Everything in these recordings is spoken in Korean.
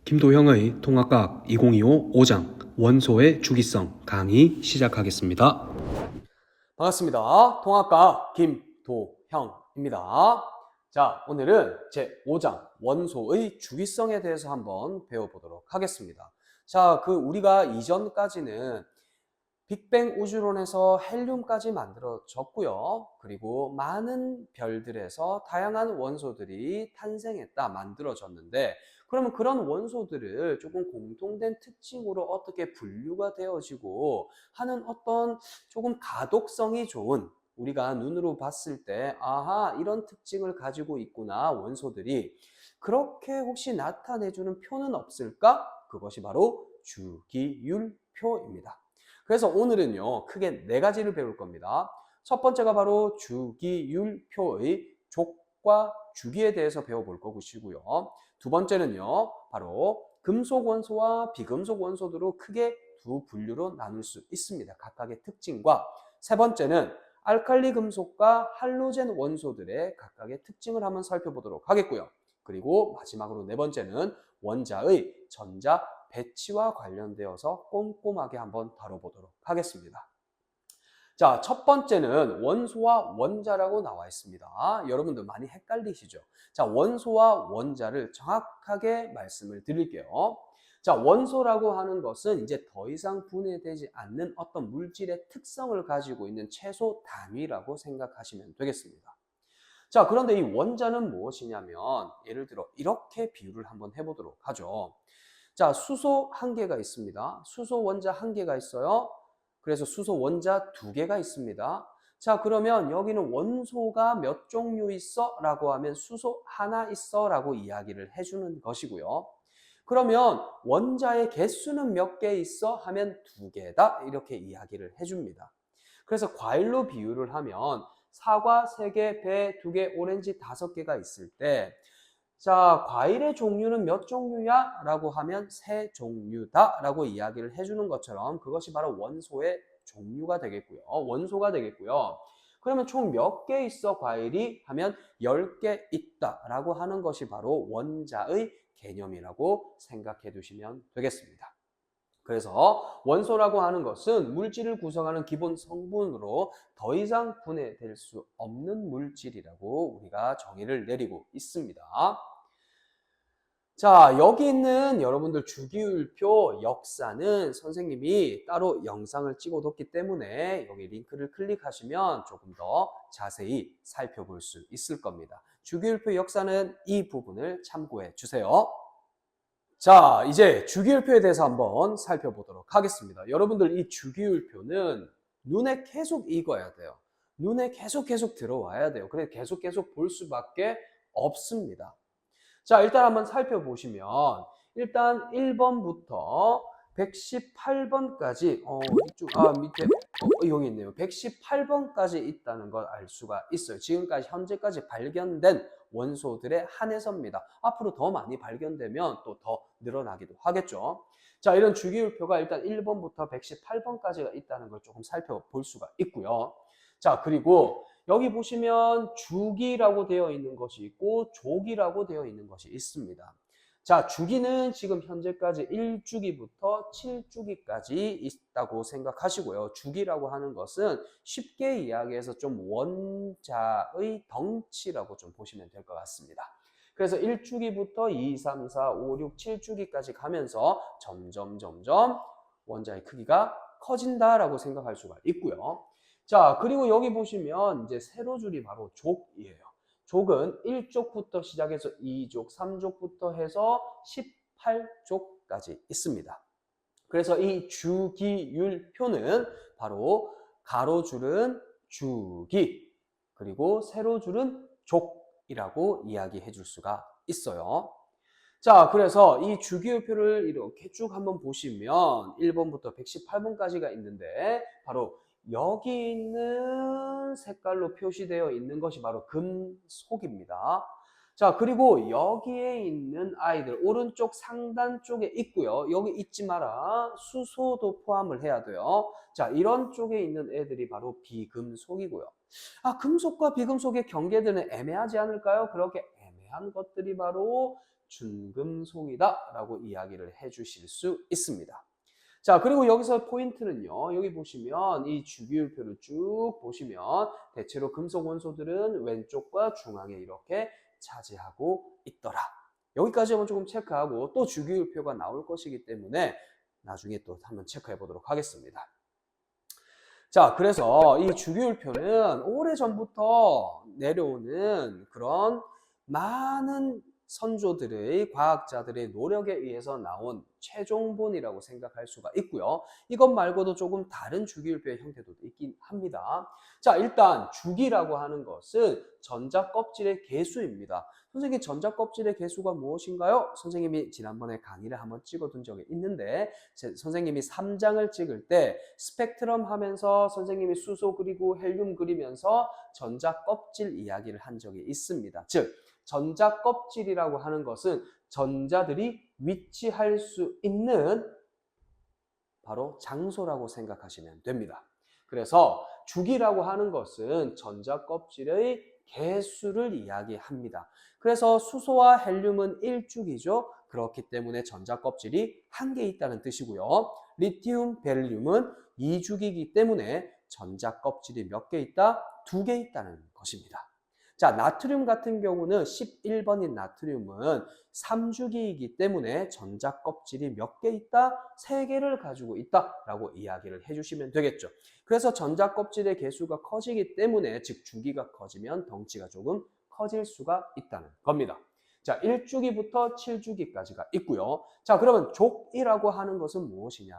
김도형의 통합과학 2025 5장 원소의 주기성 강의 시작하겠습니다. 반갑습니다. 통합과학 김도형입니다. 자, 오늘은 제5장 원소의 주기성에 대해서 한번 배워보도록 하겠습니다. 자, 우리가 이전까지는 빅뱅 우주론에서 헬륨까지 만들어졌고요. 그리고 많은 별들에서 다양한 원소들이 탄생했다, 만들어졌는데, 그러면 그런 원소들을 조금 공통된 특징으로 어떻게 분류가 되어지고 하는 어떤 조금 가독성이 좋은, 우리가 눈으로 봤을 때 아하, 이런 특징을 가지고 있구나, 원소들이. 그렇게 혹시 나타내주는 표는 없을까? 그것이 바로 주기율표입니다. 그래서 오늘은요, 크게 4가지를 배울 겁니다. 첫 번째가 바로 주기율표의 족과 주기에 대해서 배워볼 것이고요. 두 번째는요, 바로 금속 원소와 비금속 원소들로 크게 두 분류로 나눌 수 있습니다. 각각의 특징과. 세 번째는 알칼리 금속과 할로젠 원소들의 각각의 특징을 한번 살펴보도록 하겠고요. 그리고 마지막으로 네 번째는 원자의 전자 배치와 관련되어서 꼼꼼하게 한번 다뤄보도록 하겠습니다. 자, 첫 번째는 원소와 원자라고 나와 있습니다. 여러분들 많이 헷갈리시죠? 자, 원소와 원자를 정확하게 말씀을 드릴게요. 자, 원소라고 하는 것은 이제 더 이상 분해되지 않는 어떤 물질의 특성을 가지고 있는 최소 단위라고 생각하시면 되겠습니다. 자, 그런데 이 원자는 무엇이냐면, 예를 들어 이렇게 비유를 한번 해보도록 하죠. 자, 수소 1개가 있습니다. 수소 원자 1개가 있어요. 그래서 수소 원자 2개가 있습니다. 자, 그러면 여기는 원소가 몇 종류 있어? 라고 하면 수소 하나 있어 라고 이야기를 해주는 것이고요. 그러면 원자의 개수는 몇 개 있어? 하면 2개다 이렇게 이야기를 해줍니다. 그래서 과일로 비유를 하면 사과 3개, 배 2개, 오렌지 5개가 있을 때, 자, 과일의 종류는 몇 종류야? 라고 하면 3종류다 라고 이야기를 해주는 것처럼 그것이 바로 원소의 종류가 되겠고요. 원소가 되겠고요. 그러면 총 몇 개 있어 과일이? 하면 10개 있다 라고 하는 것이 바로 원자의 개념이라고 생각해 두시면 되겠습니다. 그래서 원소라고 하는 것은 물질을 구성하는 기본 성분으로 더 이상 분해될 수 없는 물질이라고 우리가 정의를 내리고 있습니다. 자, 여기 있는 여러분들 주기율표 역사는 선생님이 따로 영상을 찍어뒀기 때문에 여기 링크를 클릭하시면 조금 더 자세히 살펴볼 수 있을 겁니다. 주기율표 역사는 이 부분을 참고해 주세요. 자, 이제 주기율표에 대해서 한번 살펴보도록 하겠습니다. 여러분들 이 주기율표는 눈에 계속 익어야 돼요. 눈에 계속 들어와야 돼요. 그래서 계속 볼 수밖에 없습니다. 자, 일단 한번 살펴보시면 일단 1번부터 118번까지 밑에 여기 있네요. 118번까지 있다는 걸 알 수가 있어요. 지금까지 현재까지 발견된 원소들의 한해서입니다. 앞으로 더 많이 발견되면 또 더 늘어나기도 하겠죠. 자, 이런 주기율표가 일단 1번부터 118번까지가 있다는 걸 조금 살펴볼 수가 있고요. 자, 그리고 여기 보시면 주기라고 되어 있는 것이 있고 조기라고 되어 있는 것이 있습니다. 자, 주기는 지금 현재까지 1주기부터 7주기까지 있다고 생각하시고요. 주기라고 하는 것은 쉽게 이야기해서 좀 원자의 덩치라고 좀 보시면 될 것 같습니다. 그래서 1주기부터 2, 3, 4, 5, 6, 7주기까지 가면서 점점 원자의 크기가 커진다라고 생각할 수가 있고요. 자, 그리고 여기 보시면 이제 세로줄이 바로 족이에요. 족은 1족부터 시작해서 2족, 3족부터 해서 18족까지 있습니다. 그래서 이 주기율표는 바로 가로줄은 주기, 그리고 세로줄은 족이라고 이야기해 줄 수가 있어요. 자, 그래서 이 주기율표를 이렇게 쭉 한번 보시면 1번부터 118번까지가 있는데 바로 여기 있는 색깔로 표시되어 있는 것이 바로 금속입니다. 자, 그리고 여기에 있는 아이들 오른쪽 상단 쪽에 있고요. 여기 잊지 마라. 수소도 포함을 해야 돼요. 자, 이런 쪽에 있는 애들이 바로 비금속이고요. 아, 금속과 비금속의 경계들은 애매하지 않을까요? 그렇게 이러한 것들이 바로 준금속이다라고 이야기를 해주실 수 있습니다. 자, 그리고 여기서 포인트는요. 여기 보시면 이 주기율표를 쭉 보시면 대체로 금속 원소들은 왼쪽과 중앙에 이렇게 차지하고 있더라. 여기까지만 조금 체크하고 또 주기율표가 나올 것이기 때문에 나중에 또 한번 체크해 보도록 하겠습니다. 자, 그래서 이 주기율표는 오래전부터 내려오는 그런 많은 선조들의 과학자들의 노력에 의해서 나온 최종본이라고 생각할 수가 있고요. 이것 말고도 조금 다른 주기율표의 형태도 있긴 합니다. 자, 일단 주기라고 하는 것은 전자 껍질의 개수입니다. 선생님, 전자 껍질의 개수가 무엇인가요? 선생님이 지난번에 강의를 한번 찍어둔 적이 있는데 선생님이 3장을 찍을 때 스펙트럼 하면서 선생님이 수소 그리고 헬륨 그리면서 전자 껍질 이야기를 한 적이 있습니다. 즉 전자 껍질이라고 하는 것은 전자들이 위치할 수 있는 바로 장소라고 생각하시면 됩니다. 그래서 주기라고 하는 것은 전자 껍질의 개수를 이야기합니다. 그래서 수소와 헬륨은 1주기죠. 그렇기 때문에 전자 껍질이 1개 있다는 뜻이고요. 리튬, 베릴륨은 2주기이기 때문에 전자 껍질이 몇 개 있다? 2개 있다는 것입니다. 자, 나트륨 같은 경우는 11번인 나트륨은 3주기이기 때문에 전자 껍질이 몇 개 있다? 3개를 가지고 있다라고 이야기를 해주시면 되겠죠. 그래서 전자 껍질의 개수가 커지기 때문에 즉 주기가 커지면 덩치가 조금 커질 수가 있다는 겁니다. 자, 1주기부터 7주기까지가 있고요. 자, 그러면 족이라고 하는 것은 무엇이냐?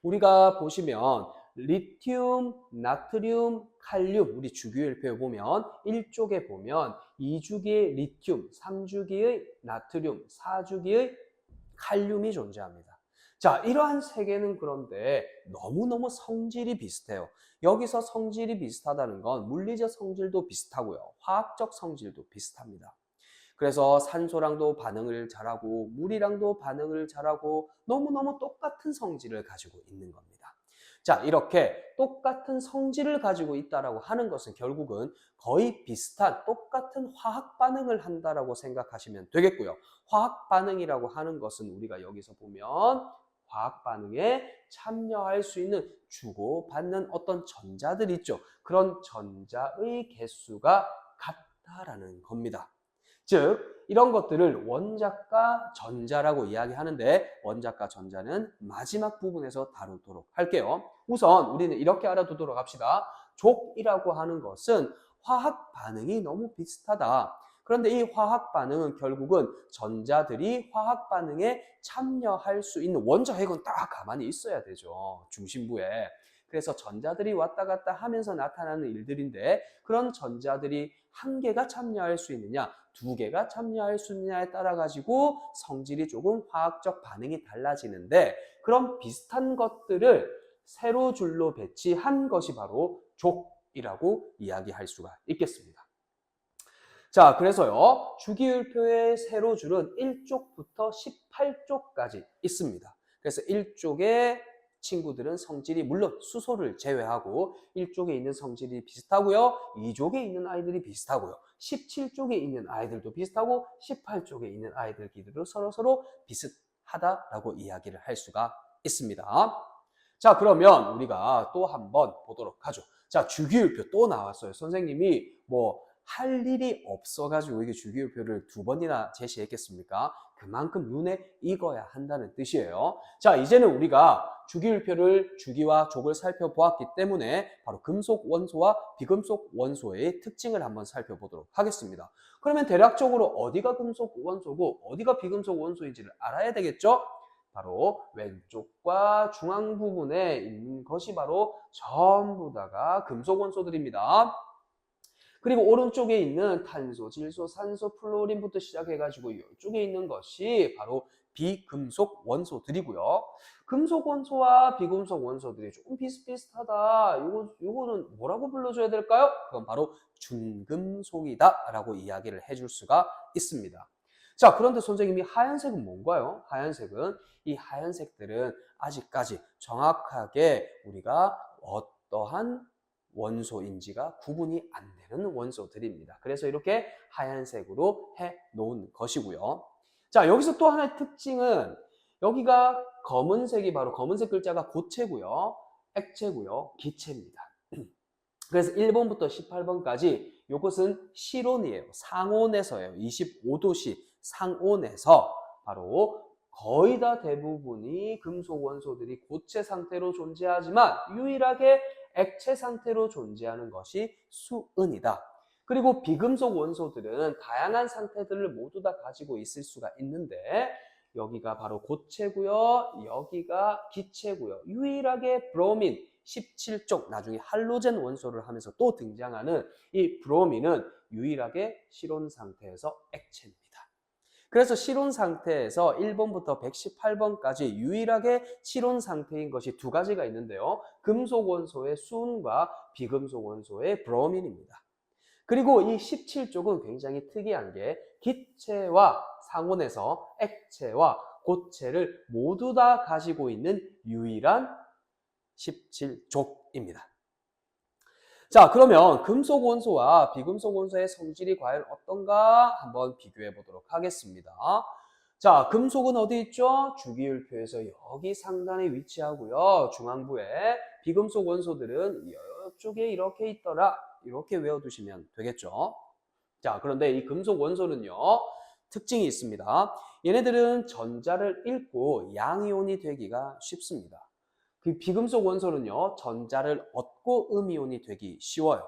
우리가 보시면 리튬, 나트륨, 칼륨 우리 주기율표에 보면 1쪽에 보면 2주기의 리튬, 3주기의 나트륨, 4주기의 칼륨이 존재합니다. 자, 이러한 세 개는 그런데 너무너무 성질이 비슷해요. 여기서 성질이 비슷하다는 건 물리적 성질도 비슷하고요. 화학적 성질도 비슷합니다. 그래서 산소랑도 반응을 잘하고 물이랑도 반응을 잘하고 너무너무 똑같은 성질을 가지고 있는 겁니다. 자, 이렇게 똑같은 성질을 가지고 있다라고 하는 것은 결국은 거의 비슷한 똑같은 화학 반응을 한다라고 생각하시면 되겠고요. 화학 반응이라고 하는 것은 우리가 여기서 보면 화학 반응에 참여할 수 있는 주고받는 어떤 전자들 있죠. 그런 전자의 개수가 같다라는 겁니다. 즉 이런 것들을 원자과 전자라고 이야기하는데 원자과 전자는 마지막 부분에서 다루도록 할게요. 우선 우리는 이렇게 알아두도록 합시다. 족이라고 하는 것은 화학 반응이 너무 비슷하다. 그런데 이 화학 반응은 결국은 전자들이 화학 반응에 참여할 수 있는 원자 핵은 딱 가만히 있어야 되죠. 중심부에. 그래서 전자들이 왔다 갔다 하면서 나타나는 일들인데 그런 전자들이 1개가 참여할 수 있느냐 2개가 참여할 수 있느냐에 따라 가지고 성질이 조금 화학적 반응이 달라지는데 그런 비슷한 것들을 세로 줄로 배치한 것이 바로 족이라고 이야기할 수가 있겠습니다. 자, 그래서요 주기율표의 세로줄은 1쪽부터 18쪽까지 있습니다. 그래서 1쪽에 친구들은 성질이 물론 수소를 제외하고 1쪽에 있는 성질이 비슷하고요. 2쪽에 있는 아이들이 비슷하고요. 17쪽에 있는 아이들도 비슷하고 18쪽에 있는 아이들끼리도 서로 비슷하다라고 이야기를 할 수가 있습니다. 자, 그러면 우리가 또 한번 보도록 하죠. 자, 주기율표 또 나왔어요. 선생님이 할 일이 없어가지고 이게 주기율표를 2번이나 제시했겠습니까? 그만큼 눈에 익어야 한다는 뜻이에요. 자, 이제는 우리가 주기율표를 주기와 족을 살펴보았기 때문에 바로 금속 원소와 비금속 원소의 특징을 한번 살펴보도록 하겠습니다. 그러면 대략적으로 어디가 금속 원소고 어디가 비금속 원소인지를 알아야 되겠죠? 바로 왼쪽과 중앙 부분에 있는 것이 바로 전부 다가 금속 원소들입니다. 그리고 오른쪽에 있는 탄소, 질소, 산소, 플로린부터 시작해가지고 이쪽에 있는 것이 바로 비금속 원소들이고요. 금속 원소와 비금속 원소들이 조금 비슷비슷하다. 요거는 뭐라고 불러줘야 될까요? 그건 바로 준금속이다 라고 이야기를 해줄 수가 있습니다. 자, 그런데 선생님이 하얀색은 뭔가요? 하얀색은 이 하얀색들은 아직까지 정확하게 우리가 어떠한 원소인지가 구분이 안 되는 원소들입니다. 그래서 이렇게 하얀색으로 해 놓은 것이고요. 자, 여기서 또 하나의 특징은 여기가 검은색이 바로 검은색 글자가 고체고요. 액체고요. 기체입니다. 그래서 1번부터 18번까지 이것은 실온이에요. 상온에서예요. 25도씨 상온에서 바로 거의 다 대부분이 금속 원소들이 고체 상태로 존재하지만 유일하게 액체 상태로 존재하는 것이 수은이다. 그리고 비금속 원소들은 다양한 상태들을 모두 다 가지고 있을 수가 있는데 여기가 바로 고체고요. 여기가 기체고요. 유일하게 브로민 17쪽 나중에 할로젠 원소를 하면서 또 등장하는 이 브로민은 유일하게 실온 상태에서 액체입니다. 그래서 실온 상태에서 1번부터 118번까지 유일하게 실온 상태인 것이 두 가지가 있는데요. 금속 원소의 수은과 비금속 원소의 브로민입니다. 그리고 이 17쪽은 굉장히 특이한 게 기체와 상온에서 액체와 고체를 모두 다 가지고 있는 유일한 17족입니다. 자, 그러면 금속 원소와 비금속 원소의 성질이 과연 어떤가 한번 비교해 보도록 하겠습니다. 자, 금속은 어디 있죠? 주기율표에서 여기 상단에 위치하고요. 중앙부에 비금속 원소들은 이쪽에 이렇게 있더라. 이렇게 외워두시면 되겠죠. 자, 그런데 이 금속 원소는요. 특징이 있습니다. 얘네들은 전자를 잃고 양이온이 되기가 쉽습니다. 그 비금속 원소는요, 전자를 얻고 음이온이 되기 쉬워요.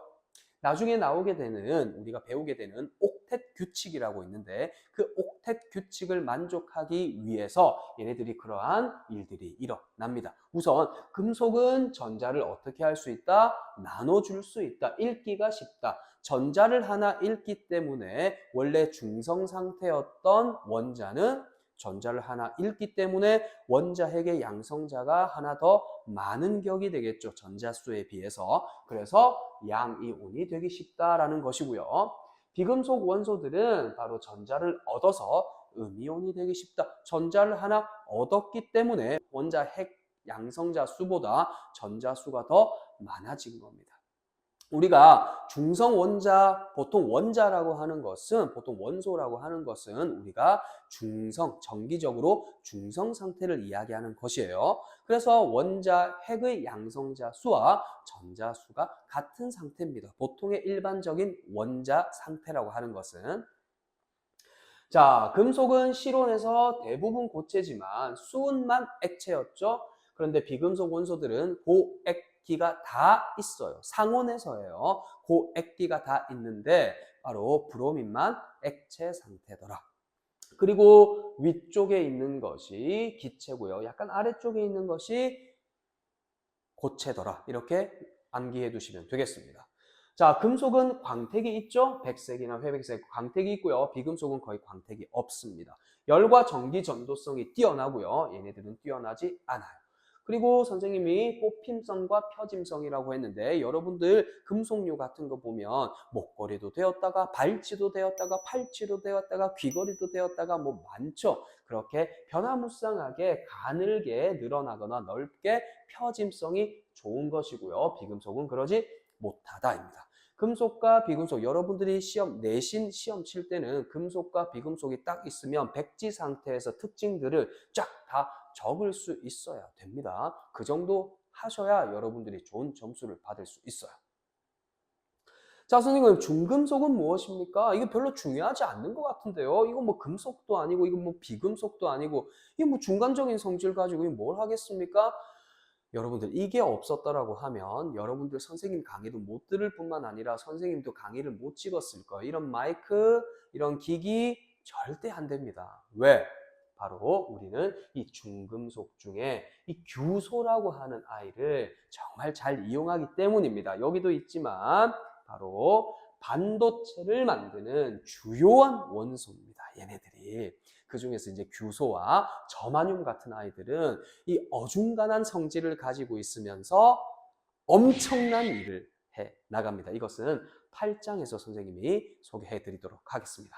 나중에 나오게 되는, 우리가 배우게 되는 옥텟 규칙이라고 있는데 그 옥텟 규칙을 만족하기 위해서 얘네들이 그러한 일들이 일어납니다. 우선 금속은 전자를 어떻게 할 수 있다? 나눠줄 수 있다. 읽기가 쉽다. 전자를 하나 잃기 때문에 원래 중성 상태였던 원자는 전자를 하나 잃기 때문에 원자핵의 양성자가 하나 더 많은 격이 되겠죠. 전자수에 비해서. 그래서 양이온이 되기 쉽다라는 것이고요. 비금속 원소들은 바로 전자를 얻어서 음이온이 되기 쉽다. 전자를 하나 얻었기 때문에 원자핵 양성자 수보다 전자수가 더 많아진 겁니다. 우리가 중성 원자, 보통 원자라고 하는 것은, 보통 원소라고 하는 것은 우리가 중성, 정기적으로 중성 상태를 이야기하는 것이에요. 그래서 원자 핵의 양성자 수와 전자 수가 같은 상태입니다. 보통의 일반적인 원자 상태라고 하는 것은. 자, 금속은 실온에서 대부분 고체지만 수은만 액체였죠. 그런데 비금속 원소들은 고액기가 다 있어요. 상온에서예요. 고액기가 다 있는데 바로 브로민만 액체 상태더라. 그리고 위쪽에 있는 것이 기체고요. 약간 아래쪽에 있는 것이 고체더라. 이렇게 암기해 두시면 되겠습니다. 자, 금속은 광택이 있죠? 백색이나 회백색 광택이 있고요. 비금속은 거의 광택이 없습니다. 열과 전기 전도성이 뛰어나고요. 얘네들은 뛰어나지 않아요. 그리고 선생님이 뽑힘성과 펴짐성이라고 했는데 여러분들 금속류 같은 거 보면 목걸이도 되었다가 발찌도 되었다가 팔찌도 되었다가 귀걸이도 되었다가 뭐 많죠. 그렇게 변화무쌍하게 가늘게 늘어나거나 넓게 펴짐성이 좋은 것이고요. 비금속은 그러지 못하다입니다. 금속과 비금속, 여러분들이 내신 시험 칠 때는 금속과 비금속이 딱 있으면 백지 상태에서 특징들을 쫙 다 적을 수 있어야 됩니다. 그 정도 하셔야 여러분들이 좋은 점수를 받을 수 있어요. 자, 선생님, 중금속은 무엇입니까? 이게 별로 중요하지 않는 것 같은데요. 이거 뭐 금속도 아니고, 이거 뭐 비금속도 아니고, 이게 뭐 중간적인 성질 가지고 뭘 하겠습니까? 여러분들 이게 없었더라고 하면 여러분들 선생님 강의도 못 들을 뿐만 아니라 선생님도 강의를 못 찍었을 거예요. 이런 마이크, 이런 기기 절대 안 됩니다. 왜? 바로 우리는 이 중금속 중에 이 규소라고 하는 아이를 정말 잘 이용하기 때문입니다. 여기도 있지만 바로 반도체를 만드는 주요한 원소입니다. 얘네들이. 그 중에서 이제 규소와 저마늄 같은 아이들은 이 어중간한 성질을 가지고 있으면서 엄청난 일을 해 나갑니다. 이것은 8장에서 선생님이 소개해 드리도록 하겠습니다.